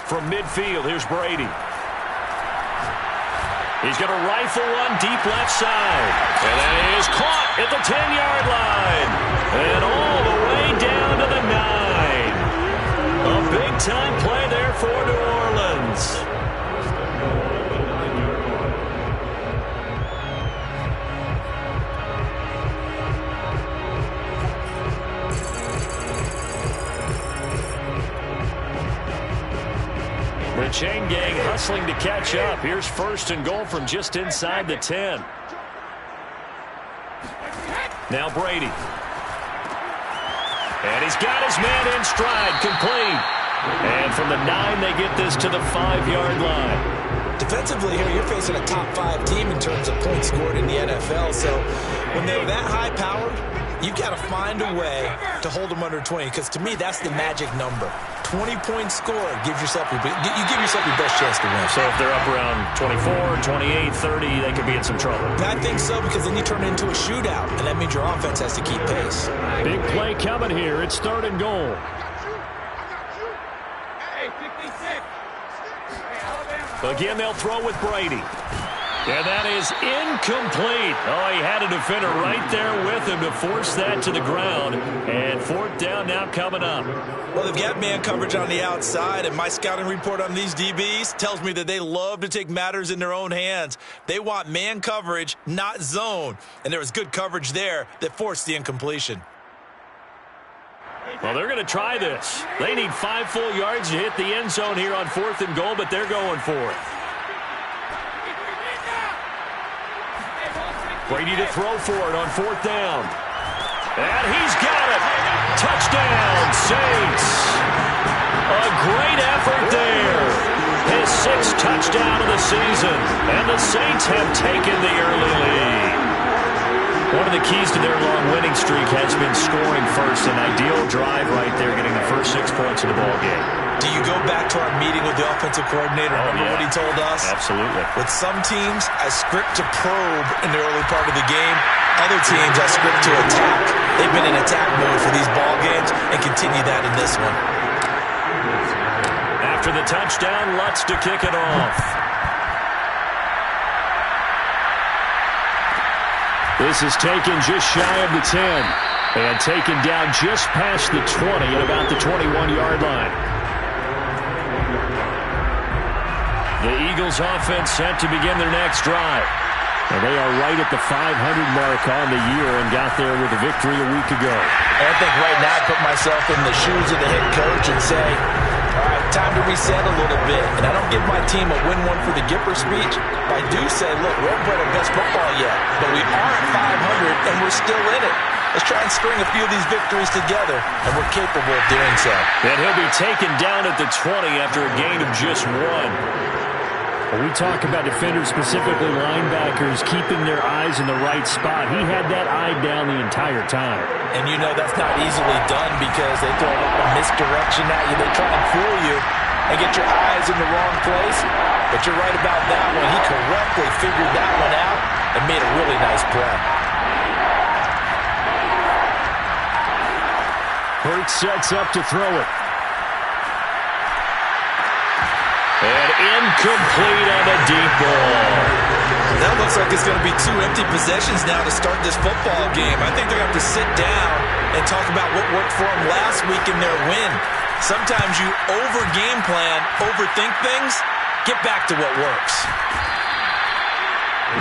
From midfield, here's Brady. He's going to rifle one deep left side. And that is caught at the 10-yard line. And all the way down to the 9. A big-time play there for New Orleans. The chain gang hustling to catch up. Here's 1st and goal from just inside the 10. Now Brady. And he's got his man in stride, complete. And from the 9, they get this to the 5-yard line. Defensively here, you're facing a top 5 team in terms of points scored in the NFL. So when they're that high-powered, you've got to find a way to hold them under 20. Because to me, that's the magic number. 20 points scored, you give yourself your best chance to win. So if they're up around 24, 28, 30, they could be in some trouble. I think so, because then you turn it into a shootout, and that means your offense has to keep pace. Big play coming here. It's 3rd and goal. Again, they'll throw with Brady. And that is incomplete. Oh, he had a defender right there with him to force that to the ground. And 4th down now coming up. Well, they've got man coverage on the outside, and my scouting report on these DBs tells me that they love to take matters in their own hands. They want man coverage, not zone. And there was good coverage there that forced the incompletion. Well, they're going to try this. They need 5 full yards to hit the end zone here on 4th and goal, but they're going for it. Brady to throw for it on 4th down. And he's got it. Touchdown, Saints. A great effort there. His 6th touchdown of the season. And the Saints have taken the early lead. One of the keys to their long winning streak has been scoring first. An ideal drive right there, getting the first 6 points of the ball game. Do you go back to our meeting with the offensive coordinator? Remember what he told us? Absolutely. With some teams, I script to probe in the early part of the game. Other teams, I script to attack. They've been in attack mode for these ball games and continue that in this one. After the touchdown, Lutz to kick it off. This is taken just shy of the 10. And taken down just past the 20 at about the 21-yard line. The Eagles offense set to begin their next drive. And they are right at the 500 mark on the year and got there with a victory a week ago. I think right now I put myself in the shoes of the head coach and say, all right, time to reset a little bit. And I don't give my team a win one for the Gipper speech. But I do say, look, we haven't played our best football yet. But we are at 500 and we're still in it. Let's try and string a few of these victories together, and we're capable of doing so. And he'll be taken down at the 20 after a gain of just 1. When we talk about defenders, specifically linebackers, keeping their eyes in the right spot, he had that eye down the entire time. And you know that's not easily done because they throw a misdirection at you. They try and fool you and get your eyes in the wrong place. But you're right about that one. He correctly figured that one out and made a really nice play. Hurts sets up to throw it. And incomplete on a deep ball. That looks like it's going to be 2 empty possessions now to start this football game. I think they're going to have to sit down and talk about what worked for them last week in their win. Sometimes you over-game plan, overthink things, get back to what works.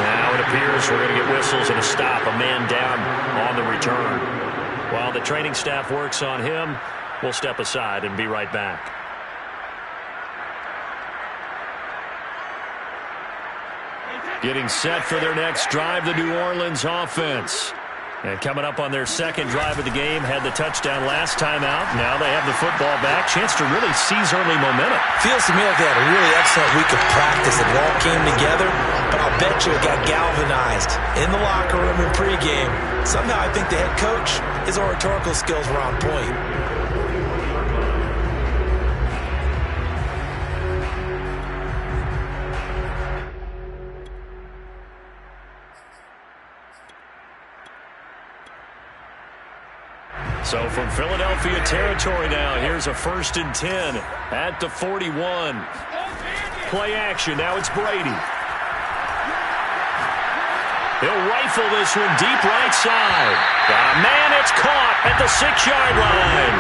Now it appears we're going to get whistles and a stop, a man down on the return. While the training staff works on him, we'll step aside and be right back. Getting set for their next drive, the New Orleans offense. And coming up on their second drive of the game, had the touchdown last time out. Now they have the football back. Chance to really seize early momentum. Feels to me like they had a really excellent week of practice. It all came together, but I'll bet you it got galvanized in the locker room in pregame. Somehow I think the head coach, his oratorical skills were on point. So from Philadelphia territory now, here's a 1st and 10 at the 41. Play action. Now it's Brady. He'll rifle this one deep right side. Got a man. It's caught at the 6-yard line.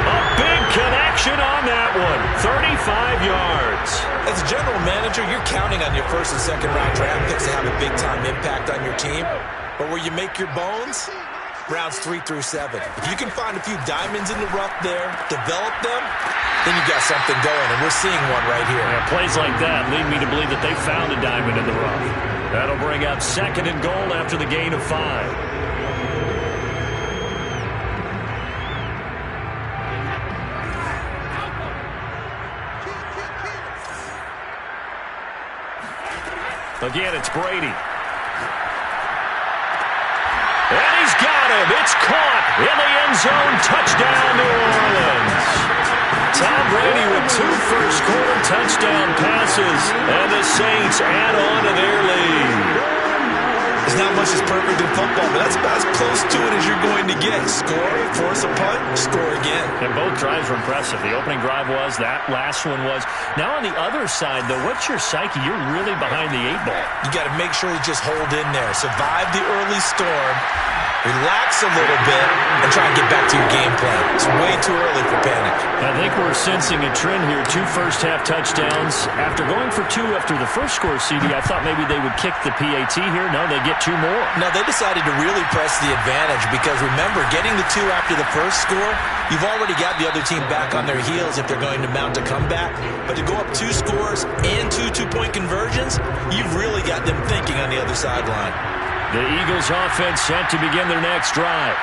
A big connection on that one. 35 yards. As a general manager, you're counting on your 1st and 2nd round draft picks to have a big-time impact on your team. But where you make your bones, rounds 3 through 7. If you can find a few diamonds in the rough there, develop them, then you got something going, and we're seeing one right here. Yeah, plays like that lead me to believe that they found a diamond in the rough. That'll bring up 2nd and goal after the gain of 5. Again, it's Brady. And he's got him. It's caught in the end zone. Touchdown, New Orleans. Tom Brady with 2 first-quarter touchdown passes, and the Saints add on to their lead. There's not much that's perfect in football, but that's about as close to it as you're going to get. Score, force a punt, score again. And both drives were impressive. The opening drive was, that last one was. Now on the other side, though, what's your psyche? You're really behind the 8-ball. You got to make sure you just hold in there. Survive the early storm. Relax a little bit and try and get back to your game plan. It's way too early for panic. I think we're sensing a trend here. 2 first-half touchdowns. After going for 2 after the first score, CD, I thought maybe they would kick the PAT here. No, they get 2 more. No, they decided to really press the advantage because, remember, getting the 2 after the first score, you've already got the other team back on their heels if they're going to mount a comeback. But to go up 2 scores and 2 two-point conversions, you've really got them thinking on the other sideline. The Eagles offense set to begin their next drive.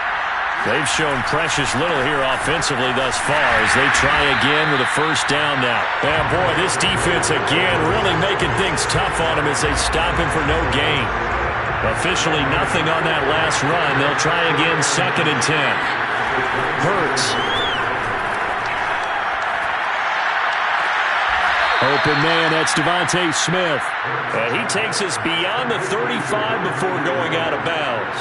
They've shown precious little here offensively thus far as they try again with a 1st down now. And boy, this defense again really making things tough on him as they stop him for no gain. Officially nothing on that last run. They'll try again 2nd and 10. Hurts. Open man, that's Devontae Smith. And he takes us beyond the 35 before going out of bounds.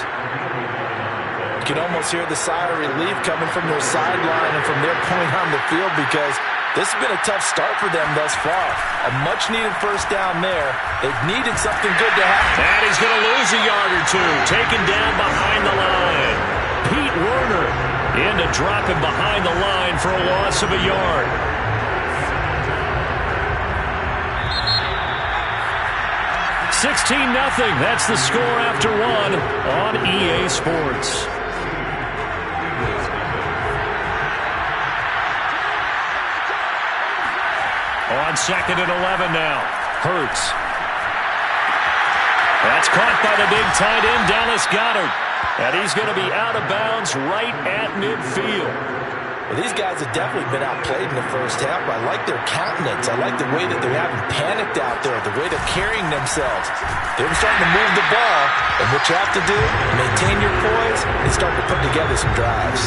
You can almost hear the sigh of relief coming from their sideline and from their point on the field because this has been a tough start for them thus far. A much-needed 1st down there. They've needed something good to happen. And he's going to lose a yard or 2. Taken down behind the line. Pete Werner in to drop him behind the line for a loss of a yard. 16-0. That's the score after 1 on EA Sports. On 2nd and 11 now. Hurts. That's caught by the big tight end, Dallas Goedert. And he's going to be out of bounds right at midfield. Well, these guys have definitely been outplayed in the 1st half. I like their countenance. I like the way that they haven't panicked out there, the way they're carrying themselves. They're starting to move the ball, and what you have to do, maintain your poise and start to put together some drives.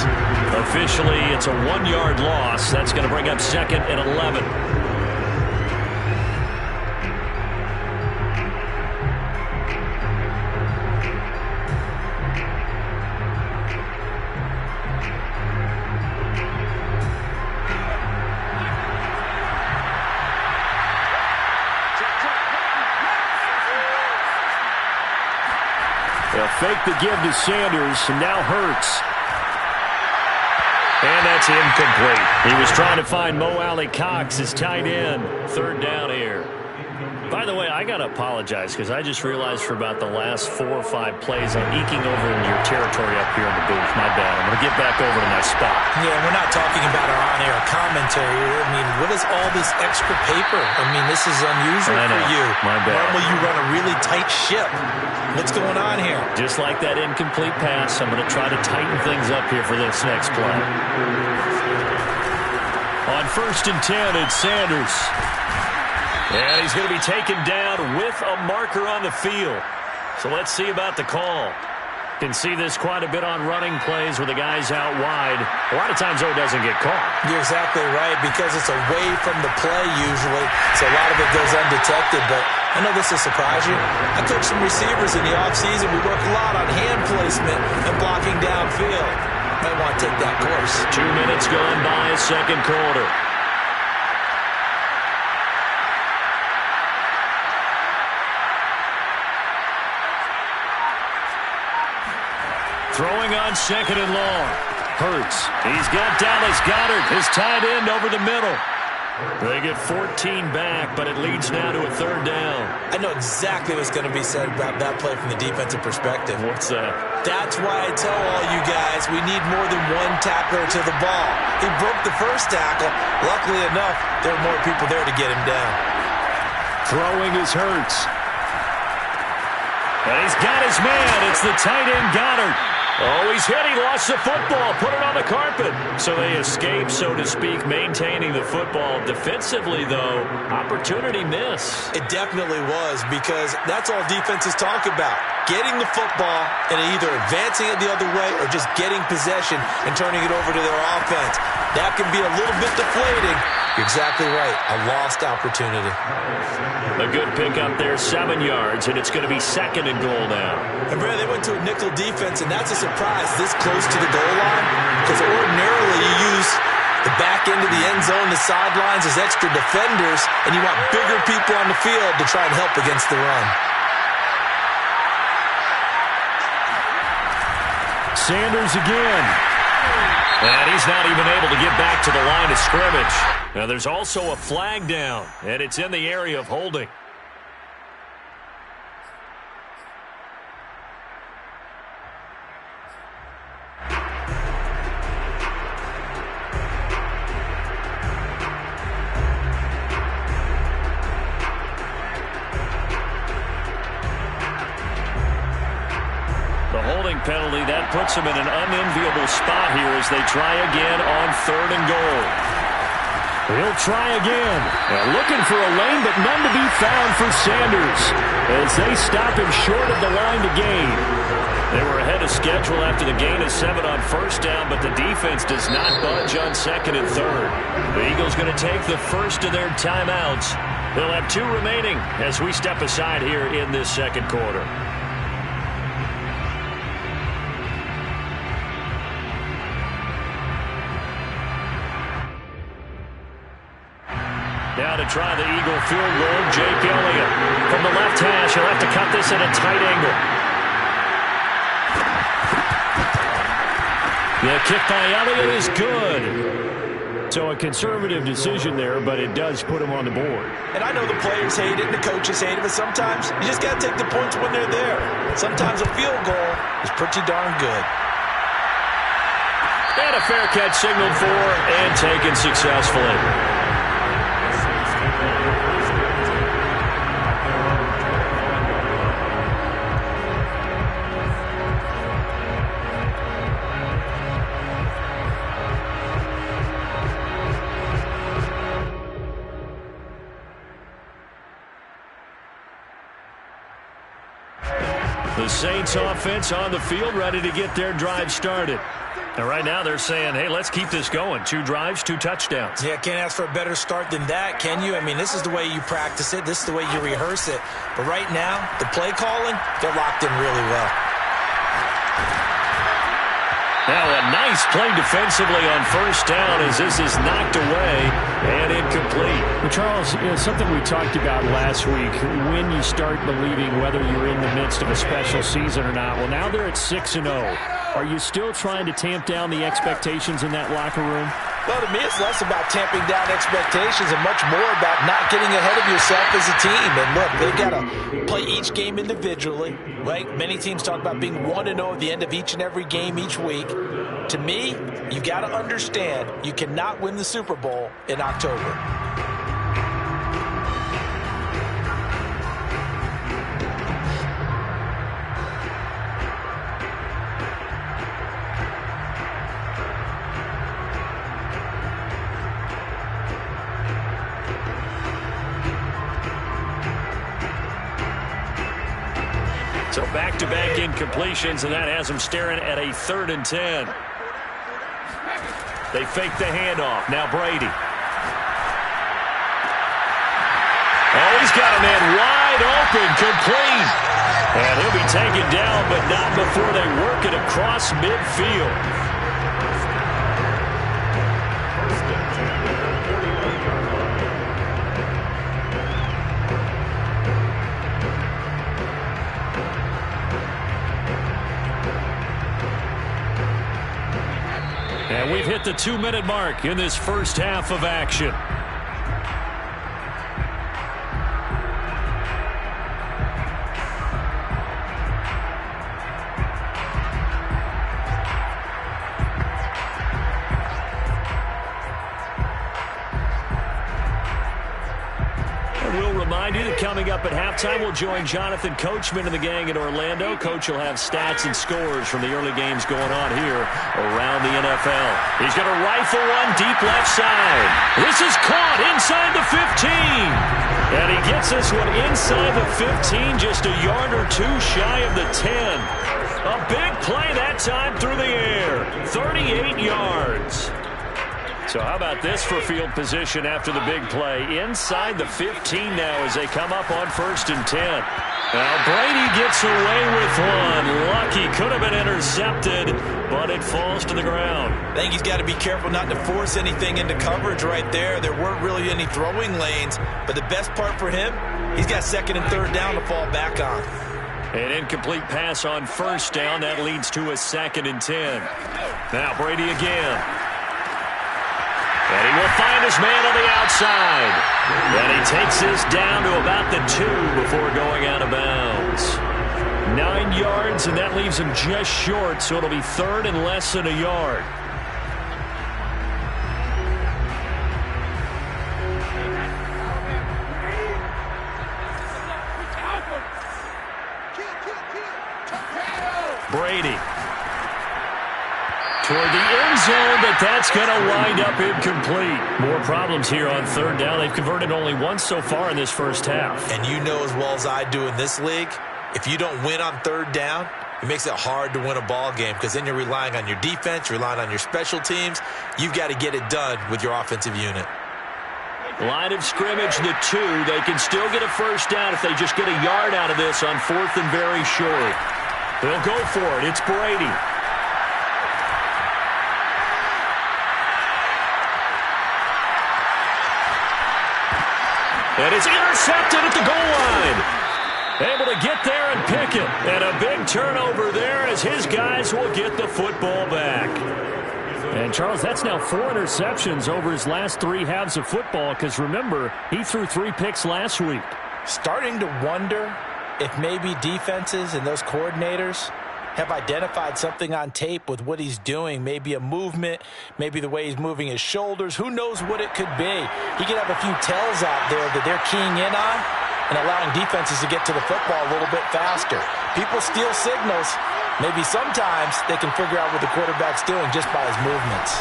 Officially, it's a 1-yard loss. That's going to bring up 2nd and 11. They'll fake the give to Sanders, and now Hurts. And that's incomplete. He was trying to find Mo Alley-Cox, his tight end. 3rd down here. By the way, I got to apologize because I just realized for about the last 4 or 5 plays I'm eking over in your territory up here in the booth. My bad. I'm going to get back over to my spot. Yeah, we're not talking about our on-air commentary. I mean, what is all this extra paper? I mean, this is unusual for you. My bad. Normally you run a really tight ship. What's going on here? Just like that incomplete pass, I'm going to try to tighten things up here for this next play. On 1st and 10, it's Sanders. And he's going to be taken down with a marker on the field. So let's see about the call. Can see this quite a bit on running plays with the guys out wide. A lot of times, though, it doesn't get caught. You're exactly right, because it's away from the play usually, so a lot of it goes undetected. But I know this will surprise you. I coach some receivers in the offseason. We work a lot on hand placement and blocking downfield. might want to take that course. 2 minutes gone by, second quarter. Throwing on second and long. Hurts. He's got Dallas Goedert, his tight end, over the middle. They get 14 back, but it leads now to a third down. I know exactly what's going to be said about that play from the defensive perspective. What's that? That's why I tell all you guys we need more than one tackler to the ball. He broke the first tackle. Luckily enough, there were more people there to get him down. Throwing is Hurts. And he's got his man. It's the tight end Goddard. Oh, he's hit. He lost the football. Put it on the carpet. So they escape, so to speak, maintaining the football. Defensively, though, opportunity miss. It definitely was, because that's all defenses talk about. Getting the football and either advancing it the other way or just getting possession and turning it over to their offense. That can be a little bit deflating. You're exactly right. A lost opportunity. A good pickup there, 7 yards, and it's going to be second and goal now. And, Brad, they went to a nickel defense, and that's a surprise this close to the goal line, because ordinarily you use the back end of the end zone, the sidelines as extra defenders, and you want bigger people on the field to try and help against the run. Sanders again. And he's not even able to get back to the line of scrimmage. Now there's also a flag down, and it's in the area of holding. Penalty, that puts them in an unenviable spot here as they try again on third and goal. He'll try again. Looking for a lane, but none to be found for Sanders as they stop him short of the line to gain. They were ahead of schedule after the gain of 7 on first down, but the defense does not budge on second and third. The Eagles going to take the first of their timeouts. They'll have 2 remaining as we step aside here in this second quarter. Now to try the Eagle field goal, Jake Elliott. From the left hash, he'll have to cut this at a tight angle. The kick by Elliott is good. So a conservative decision there, but it does put him on the board. And I know the players hate it and the coaches hate it, but sometimes you just got to take the points when they're there. Sometimes a field goal is pretty darn good. And a fair catch signaled for and taken successfully. The Saints offense on the field, ready to get their drive started. And right now they're saying, hey, let's keep this going. 2 drives, 2 touchdowns. Yeah, can't ask for a better start than that, can you? I mean, this is the way you practice it. This is the way you rehearse it. But right now, the play calling, they're locked in really well. Now a nice play defensively on first down as this is knocked away and incomplete. Well, Charles, something we talked about last week, when you start believing whether you're in the midst of a special season or not. Well, now they're at 6-0. Are you still trying to tamp down the expectations in that locker room? Well, to me, it's less about tamping down expectations and much more about not getting ahead of yourself as a team. And look, they've got to play each game individually, right? Many teams talk about being 1-0 at the end of each and every game each week. To me, you got to understand you cannot win the Super Bowl in October. So back-to-back incompletions, and that has them staring at a 3rd and 10. They fake the handoff. Now Brady. Oh, he's got a man wide open, complete. And he'll be taken down, but not before they work it across midfield. And we've hit the 2-minute mark in this first half of action. Remind you that coming up at halftime, we'll join Jonathan Coachman and the gang in Orlando. Coach will have stats and scores from the early games going on here around the NFL. He's going to rifle one deep left side. This is caught inside the 15. And he gets this one inside the 15, just a yard or two shy of the 10. A big play that time through the air. 38 yards. So how about this for field position after the big play? Inside the 15 now as they come up on 1st and 10. Now Brady gets away with one. Lucky, could have been intercepted, but it falls to the ground. I think he's got to be careful not to force anything into coverage right there. There weren't really any throwing lanes, but the best part for him, he's got 2nd and 3rd down to fall back on. An incomplete pass on 1st down. That leads to a 2nd and 10. Now Brady again. And he will find his man on the outside. And he takes this down to about the 2 before going out of bounds. 9 yards, and that leaves him just short, so it'll be 3rd and less than a yard. Brady. Toward the end zone, but that's going to wind up incomplete. More problems here on 3rd down. They've converted only once so far in this first half. And you know as well as I do in this league, if you don't win on 3rd down, it makes it hard to win a ball game because then you're relying on your defense, you're relying on your special teams. You've got to get it done with your offensive unit. Line of scrimmage, the 2. They can still get a 1st down if they just get a yard out of this on 4th and very short. They'll go for it. It's Brady. And it's intercepted at the goal line. Able to get there and pick it. And a big turnover there as his guys will get the football back. And, Charles, that's now 4 interceptions over his last 3 halves of football because, remember, he threw 3 picks last week. Starting to wonder if maybe defenses and those coordinators have identified something on tape with what he's doing. Maybe a movement, maybe the way he's moving his shoulders. Who knows what it could be? He could have a few tells out there that they're keying in on and allowing defenses to get to the football a little bit faster. People steal signals. Maybe sometimes they can figure out what the quarterback's doing just by his movements.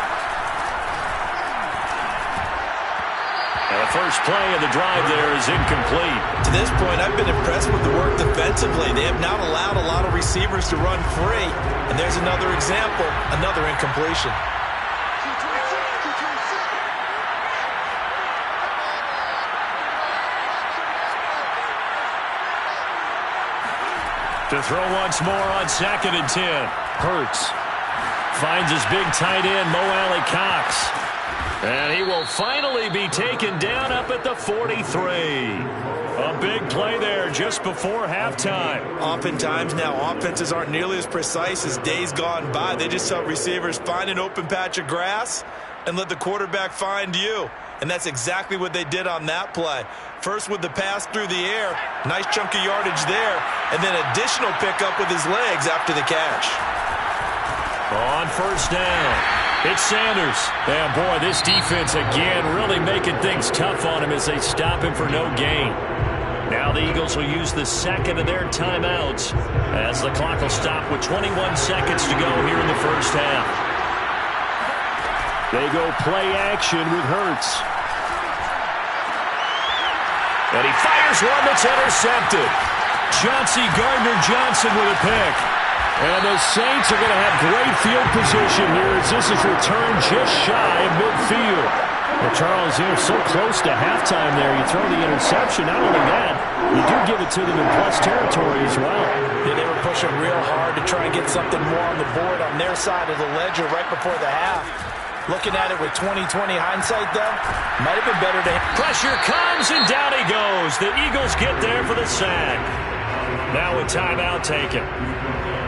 And the first play of the drive there is incomplete. To this point, I've been impressed with the work defensively. They have not allowed a lot of receivers to run free. And there's another example, another incompletion. To throw once more on 2nd and 10. Hurts finds his big tight end, Mo Alley Cox. And he will finally be taken down up at the 43. A big play there just before halftime. Oftentimes now, offenses aren't nearly as precise as days gone by. They just tell receivers, find an open patch of grass and let the quarterback find you. And that's exactly what they did on that play. First with the pass through the air, nice chunk of yardage there, and then additional pickup with his legs after the catch. On 1st down, it's Sanders. And boy, this defense again really making things tough on him as they stop him for no gain. Now the Eagles will use the 2nd of their timeouts as the clock will stop with 21 seconds to go here in the first half. They go play action with Hurts. And he fires one that's intercepted. Chauncey Gardner-Johnson with a pick. And the Saints are going to have great field position here as this is returned just shy of midfield. Well, Charles, you're so close to halftime there. You throw the interception. Not only that, you do give it to them in plus territory as well. Yeah, they were pushing real hard to try and get something more on the board on their side of the ledger right before the half. Looking at it with 20/20 hindsight, though, might have been better to... Pressure comes, and down he goes. The Eagles get there for the sack. Now a timeout taken.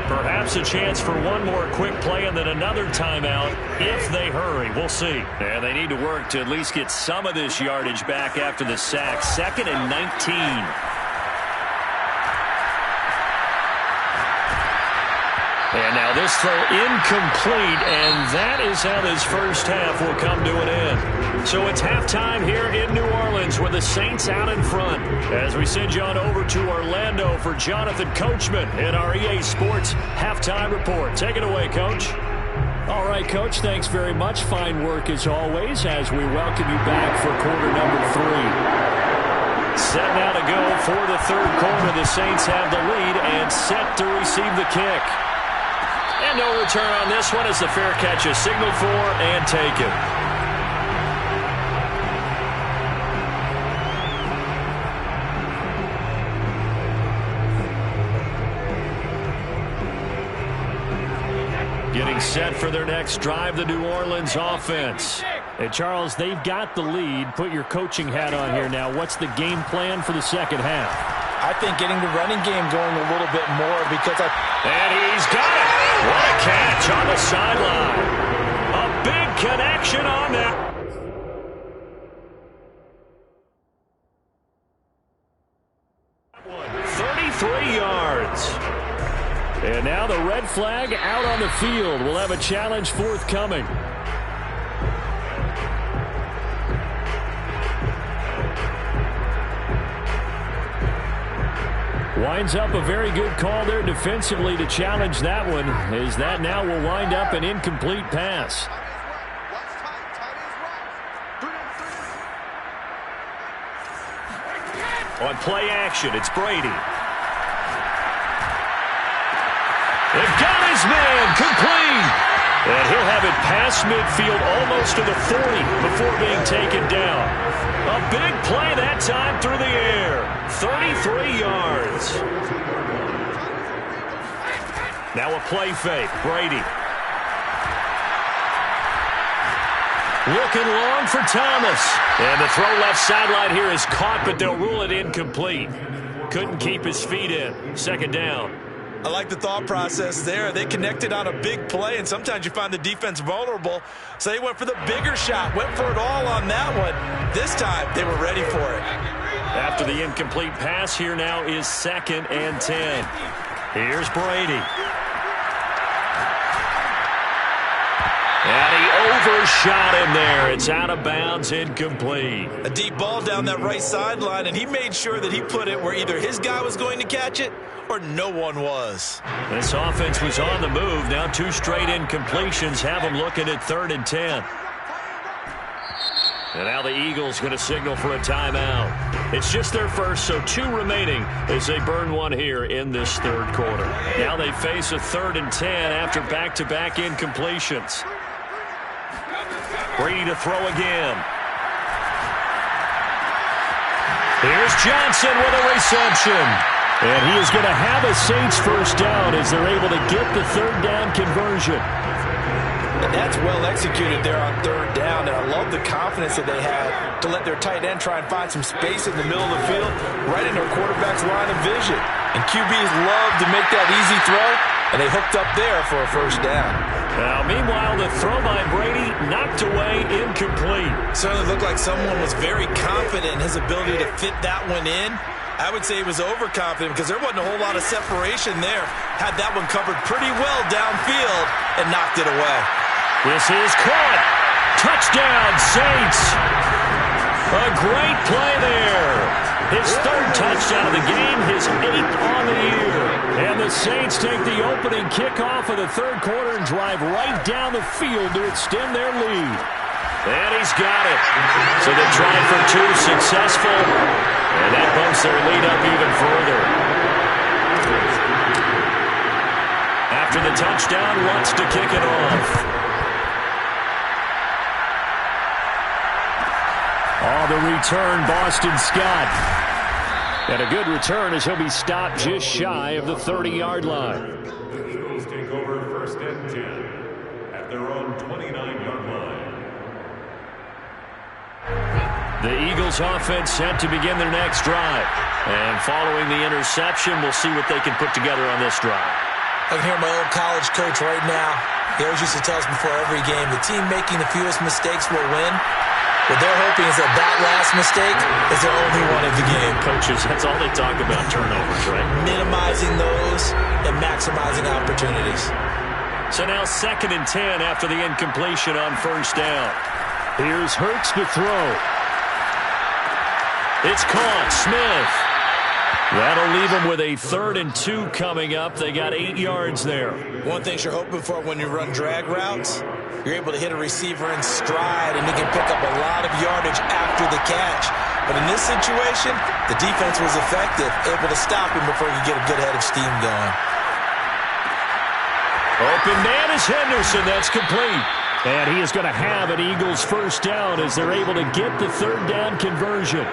Perhaps a chance for one more quick play and then another timeout if they hurry. We'll see. And they need to work to at least get some of this yardage back after the sack. 2nd and 19. And now this throw incomplete, and that is how this first half will come to an end. So it's halftime here in New Orleans with the Saints out in front. As we send you on over to Orlando for Jonathan Coachman in our EA Sports Halftime Report. Take it away, Coach. All right, Coach, thanks very much. Fine work as always as we welcome you back for quarter number 3. Set now to go for the third quarter. The Saints have the lead and set to receive the kick. And no return on this one as the fair catch is signaled for and taken. Getting set for their next drive, the New Orleans offense. Hey, Charles, they've got the lead. Put your coaching hat on here now. What's the game plan for the second half? I think getting the running game going a little bit more because And he's got it. What a catch on the sideline. A big connection on that. 33 yards. And now the red flag out on the field. We'll have a challenge forthcoming. Winds up a very good call there defensively to challenge that one, as that now will wind up an incomplete pass. On play action, it's Brady. They've got his man, complete. And he'll have it past midfield almost to the 40 before being taken down. A big play that time through the air. 33 yards. Now a play fake. Brady. Looking long for Thomas. And the throw left sideline here is caught, but they'll rule it incomplete. Couldn't keep his feet in. 2nd down. I like the thought process there. They connected on a big play, and sometimes you find the defense vulnerable. So they went for the bigger shot, went for it all on that one. This time, they were ready for it. After the incomplete pass, here now is 2nd and 10. Here's Brady. And he overshot him there. It's out of bounds, incomplete. A deep ball down that right sideline, and he made sure that he put it where either his guy was going to catch it or no one was. This offense was on the move. Now 2 straight incompletions have them looking at 3rd and 10. And now the Eagles going to signal for a timeout. It's just their first, so 2 remaining as they burn one here in this third quarter. Now they face a 3rd and 10 after back-to-back incompletions. Brady to throw again. Here's Johnson with a reception. And he is going to have a Saints first down as they're able to get the 3rd down conversion. And that's well executed there on 3rd down, and I love the confidence that they had to let their tight end try and find some space in the middle of the field, right in their quarterback's line of vision. And QBs love to make that easy throw, and they hooked up there for a first down. Now, meanwhile, the throw by Brady knocked away, incomplete. Certainly looked like someone was very confident in his ability to fit that one in. I would say he was overconfident because there wasn't a whole lot of separation there. Had that one covered pretty well downfield and knocked it away. This is caught. Touchdown, Saints. A great play there. His 3rd touchdown of the game, his 8th on the year. And the Saints take the opening kickoff of the third quarter and drive right down the field to extend their lead. And he's got it. So they tried for 2, successful. And that bumps their lead up even further. After the touchdown, wants to kick it off. Oh, the return, Boston Scott. And a good return as he'll be stopped just shy of the 30-yard line. The Eagles take over 1st and 10 at their own 29-yard line. The Eagles offense set to begin their next drive. And following the interception, we'll see what they can put together on this drive. I can hear my old college coach right now. He always used to tell us before every game, the team making the fewest mistakes will win. What they're hoping is that last mistake is their only one of the game. Coaches, that's all they talk about, turnovers, right? Minimizing those and maximizing opportunities. So now 2nd and 10 after the incompletion on first down. Here's Hurts to throw. It's caught. Smith. That'll leave them with a 3rd and 2 coming up. They got 8 yards there. One thing you're hoping for when you run drag routes, you're able to hit a receiver in stride, and you can pick up a lot of yardage after the catch. But in this situation, the defense was effective, able to stop him before he could get a good head of steam going. Open man is Henderson. That's complete. And he is going to have an Eagles first down as they're able to get the 3rd down conversion.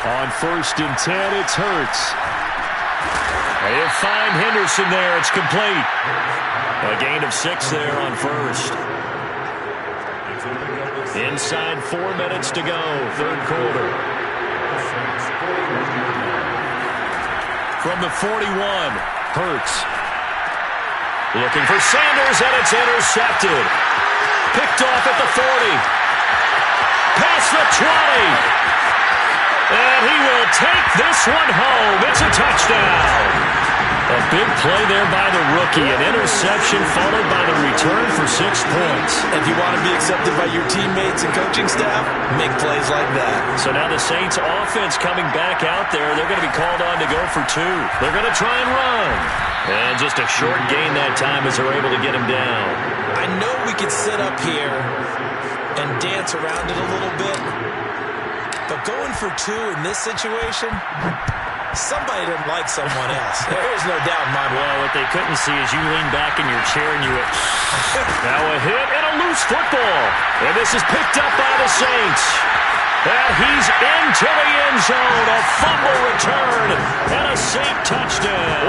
On 1st and 10, it's Hurts. They'll find Henderson there. It's complete. A gain of 6 there on 1st. Inside 4 minutes to go, 3rd quarter. From the 41, Hurts. Looking for Sanders, and it's intercepted. Picked off at the 40. Past the 20. And he will take this one home. It's a touchdown. A big play there by the rookie. An interception followed by the return for 6 points. If you want to be accepted by your teammates and coaching staff, make plays like that. So now the Saints offense coming back out there. They're going to be called on to go for 2. They're going to try and run. And just a short gain that time as they're able to get him down. I know we could sit up here and dance around it a little bit. But going for 2 in this situation, somebody didn't like someone else. There's no doubt in my mind. Well, what they couldn't see is you lean back in your chair and you went, now a hit and a loose football. And this is picked up by the Saints. And he's into the end zone. A fumble return and a Saint touchdown.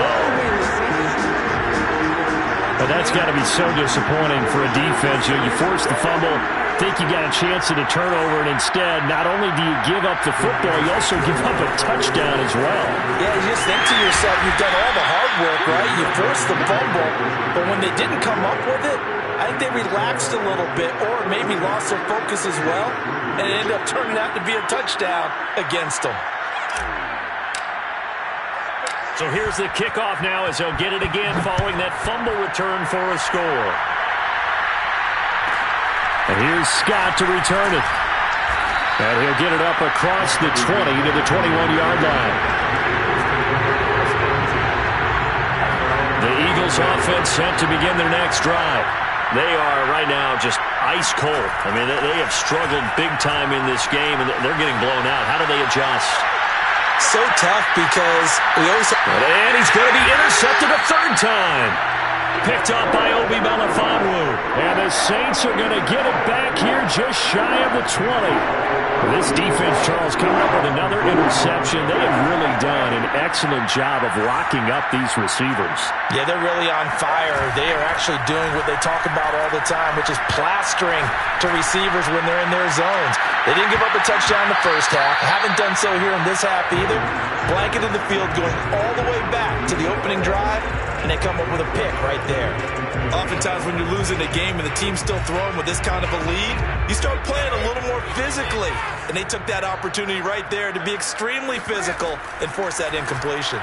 But that's got to be so disappointing for a defense. You know, you force the fumble, think you got a chance at a turnover, and instead, not only do you give up the football, you also give up a touchdown as well. Yeah, you just think to yourself, you've done all the hard work, right? You forced the fumble, but when they didn't come up with it, I think they relaxed a little bit or maybe lost their focus as well, and it ended up turning out to be a touchdown against them. So here's the kickoff now as they'll get it again following that fumble return for a score. And here's Scott to return it. And he'll get it up across the 20 to the 21-yard line. The Eagles offense set to begin their next drive. They are right now just ice cold. I mean, they have struggled big time in this game, and they're getting blown out. How do they adjust? So tough because we always... And he's going to be intercepted a 3rd time. Picked up by Obi Melifonwu. And the Saints are going to get it back here just shy of the 20. This defense, Charles, coming up with another interception. They have really done an excellent job of locking up these receivers. Yeah, they're really on fire. They are actually doing what they talk about all the time, which is plastering to receivers when they're in their zones. They didn't give up a touchdown in the first half. Haven't done so here in this half either. Blanketed the field going all the way back to the opening drive, and they come up with a pick right there. Oftentimes when you're losing a game and the team's still throwing with this kind of a lead, you start playing a little more physically. And they took that opportunity right there to be extremely physical and force that incompletion.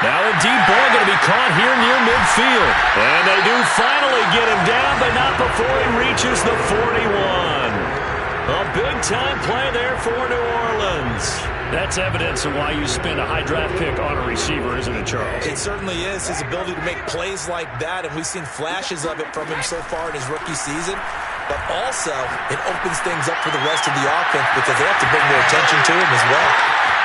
Now a deep ball going to be caught here near midfield. And they do finally get him down, but not before he reaches the 41. A big-time play there for New Orleans. That's evidence of why you spend a high draft pick on a receiver, isn't it, Charles? It certainly is. His ability to make plays like that, and we've seen flashes of it from him so far in his rookie season. But also, it opens things up for the rest of the offense because they have to bring more attention to him as well.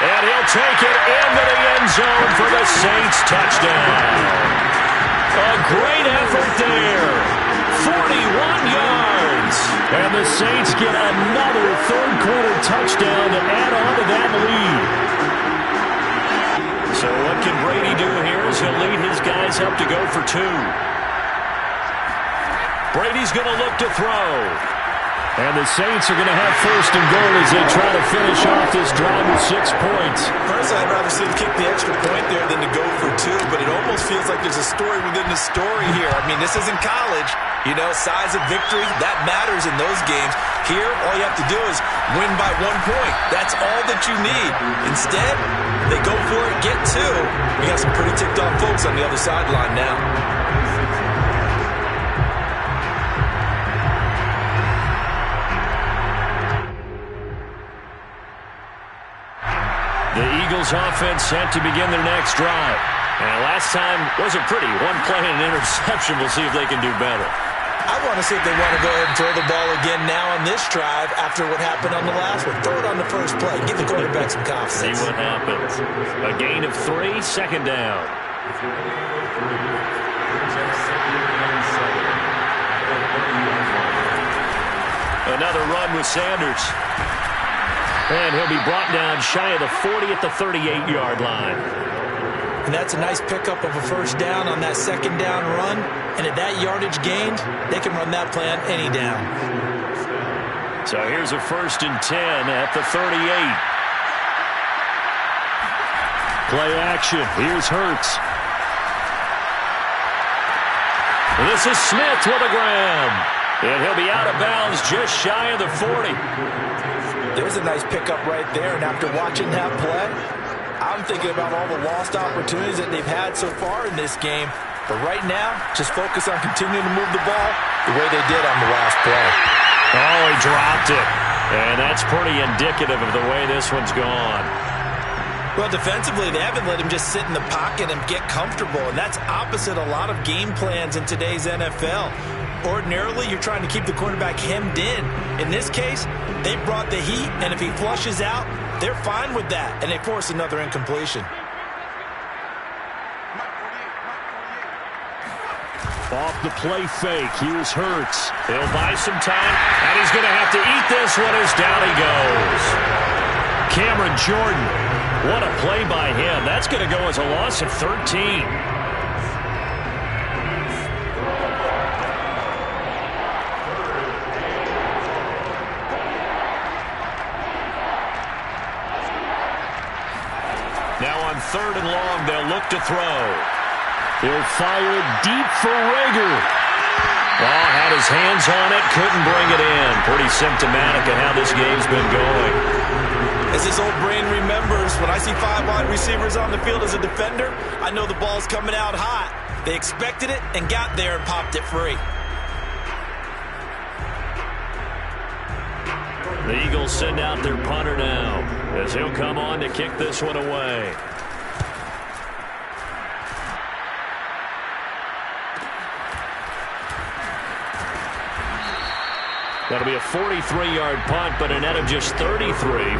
And he'll take it into the end zone for the Saints touchdown. A great effort there. 41 yards. And the Saints get another third-quarter touchdown to add on to that lead. So what can Brady do here as he'll lead his guys up to go for 2. Brady's going to look to throw. And the Saints are going to have first and goal as they try to finish off this drive with 6 points. Personally, I'd rather see them kick the extra point there than to go for 2, but it almost feels like there's a story within the story here. I mean, this isn't college. You know, size of victory, that matters in those games. Here, all you have to do is win by 1 point. That's all that you need. Instead, they go for it, get 2. We got some pretty ticked-off folks on the other sideline now. The Eagles offense set to begin their next drive. And last time wasn't pretty. 1 play and an interception. We'll see if they can do better. I want to see if they want to go ahead and throw the ball again now on this drive after what happened on the last one. Throw it on the first play. Give the quarterback some confidence. See what happens. A gain of 3, second down. Another run with Sanders. And he'll be brought down shy of the 40 at the 38-yard line. And that's a nice pickup of a first down on that second down run. And at that yardage gained, they can run that play on any down. So here's a 1st and 10 at the 38. Play action. Here's Hurts. This is Smith with a grab. And he'll be out of bounds just shy of the 40. There's a nice pickup right there, and after watching that play, I'm thinking about all the lost opportunities that they've had so far in this game. But right now, just focus on continuing to move the ball the way they did on the last play. Oh, he dropped it. And that's pretty indicative of the way this one's gone. Well, defensively, they haven't let him just sit in the pocket and get comfortable, and that's opposite a lot of game plans in today's NFL. Ordinarily, you're trying to keep the quarterback hemmed in. In this case, they brought the heat, and if he flushes out, they're fine with that, and they force another incompletion. Off the play fake, here's Hurts. He'll buy some time, and he's going to have to eat this one as down he goes. Cameron Jordan, what a play by him. That's going to go as a loss of 13. Now on 3rd and long, they'll look to throw. He'll fire it deep for Rager. Oh, had his hands on it, couldn't bring it in. Pretty symptomatic of how this game's been going. As his old brain remembers, when I see 5 wide receivers on the field as a defender, I know the ball's coming out hot. They expected it and got there and popped it free. The Eagles send out their punter now, as he'll come on to kick this one away. That'll be a 43-yard punt, but a net of just 33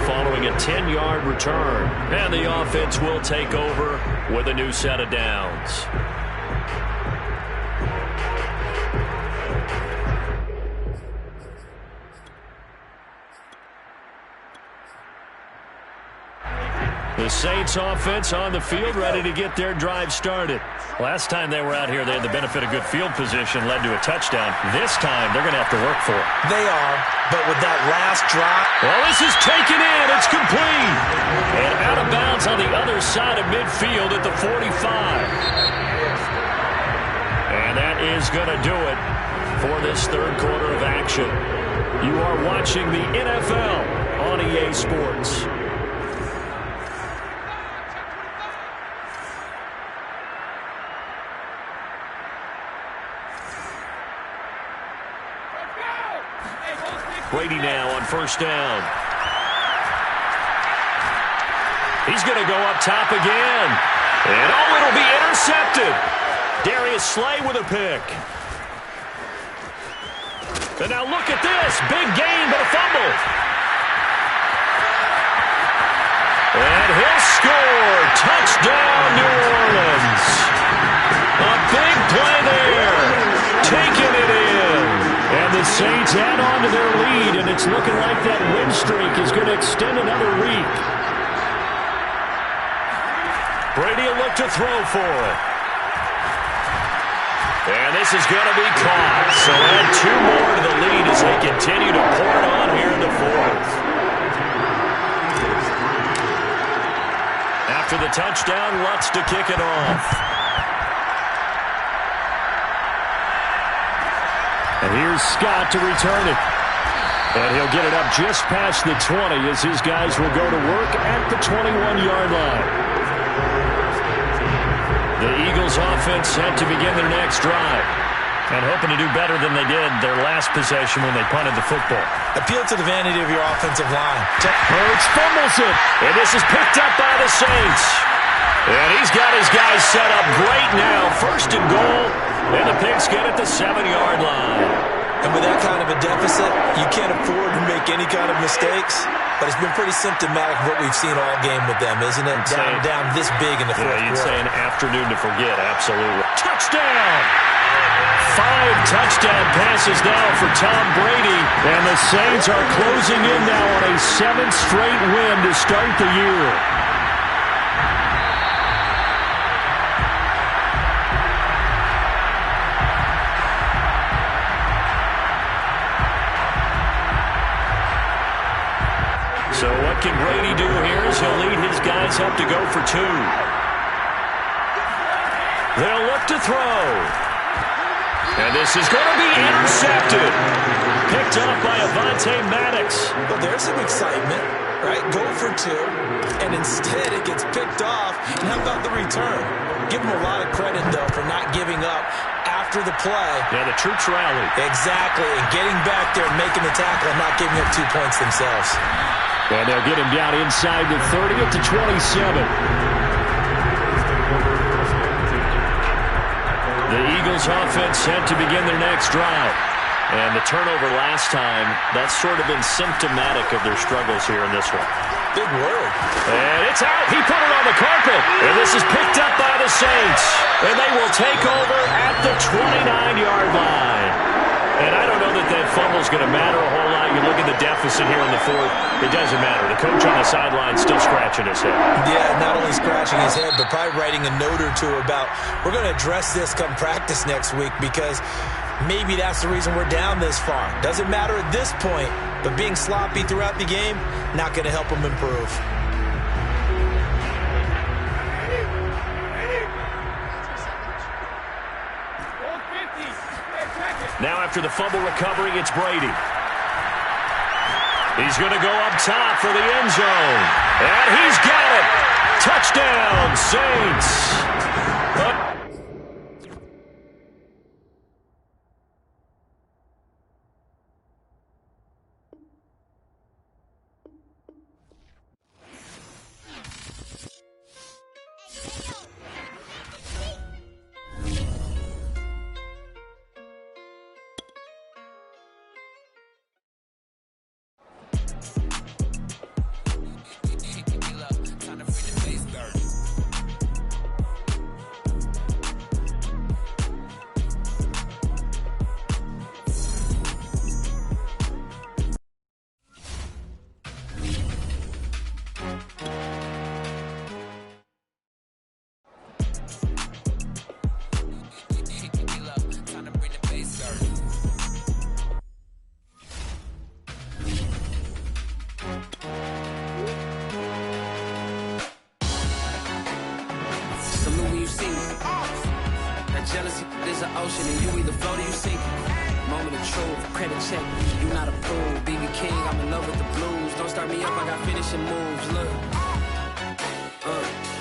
following a 10-yard return. And the offense will take over with a new set of downs. The Saints offense on the field ready to get their drive started. Last time they were out here, they had the benefit of good field position, led to a touchdown. This time, they're going to have to work for it. They are, but with that last drop. Well, this is taken in. It's complete. And out of bounds on the other side of midfield at the 45. And that is going to do it for this 3rd quarter of action. You are watching the NFL on EA Sports. Brady now on 1st down. He's going to go up top again. And oh, it'll be intercepted. Darius Slay with a pick. And now look at this. Big gain, but a fumble. And he'll score. Touchdown, New Orleans. A big play there. Taking it in. And the Saints add on to their lead, and it's looking like that win streak is going to extend another week. Brady will look to throw for it. And this is going to be caught. So add 2 more to the lead as they continue to pour it on here in the fourth. After the touchdown, Lutz to kick it off. And here's Scott to return it. And he'll get it up just past the 20 as his guys will go to work at the 21-yard line. The Eagles offense set to begin their next drive. And hoping to do better than they did their last possession when they punted the football. Appeal to the vanity of your offensive line. Hurts fumbles it. And this is picked up by the Saints. And he's got his guys set up great now. First and goal. And the Pigskin at the 7-yard line. And with that kind of a deficit, you can't afford to make any kind of mistakes. But it's been pretty symptomatic of what we've seen all game with them, isn't it? Down this big in the fourth quarter. You'd say an afternoon to forget, absolutely. Touchdown! 5 touchdown passes now for Tom Brady. And the Saints are closing in now on a 7th straight win to start the year. So what can Brady do here as he'll lead his guys up to go for 2. They'll look to throw. And this is going to be intercepted. Picked up by Avonte Maddox. Well, there's some excitement, right? Go for 2, and instead it gets picked off. And how about the return? Give them a lot of credit, though, for not giving up after the play. Yeah, the troops rallied. Exactly, and getting back there and making the tackle and not giving up 2 points themselves. And they'll get him down inside the 30 to 27. The Eagles offense set to begin their next drive. And the turnover last time, that's sort of been symptomatic of their struggles here in this one. Big word. And it's out. He put it on the carpet. And this is picked up by the Saints. And they will take over at the 29-yard line. And I don't know that fumble's going to matter a whole lot. You look at the deficit here in the fourth. It doesn't matter. The coach on the sideline still scratching his head. Yeah, not only scratching his head, but probably writing a note or 2 about, we're going to address this come practice next week because maybe that's the reason we're down this far. Doesn't matter at this point, but being sloppy throughout the game, not going to help them improve. Now after the fumble recovery, it's Brady. He's going to go up top for the end zone. And he's got it. Touchdown, Saints. Jealousy is an ocean, and you either float or you sink. Moment of truth, credit check, you not approved. BB King, I'm in love with the blues. Don't start me up, I got finishing moves. Look,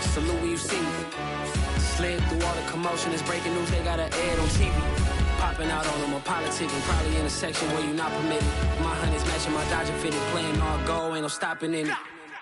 salute when you see me. Slid through all the commotion, it's breaking news, they got an ad on TV. Popping out on them, I'm politicking, probably in a section where you not permitted. My honey's matching my Dodger fitted, playing all goal, ain't no stopping in it.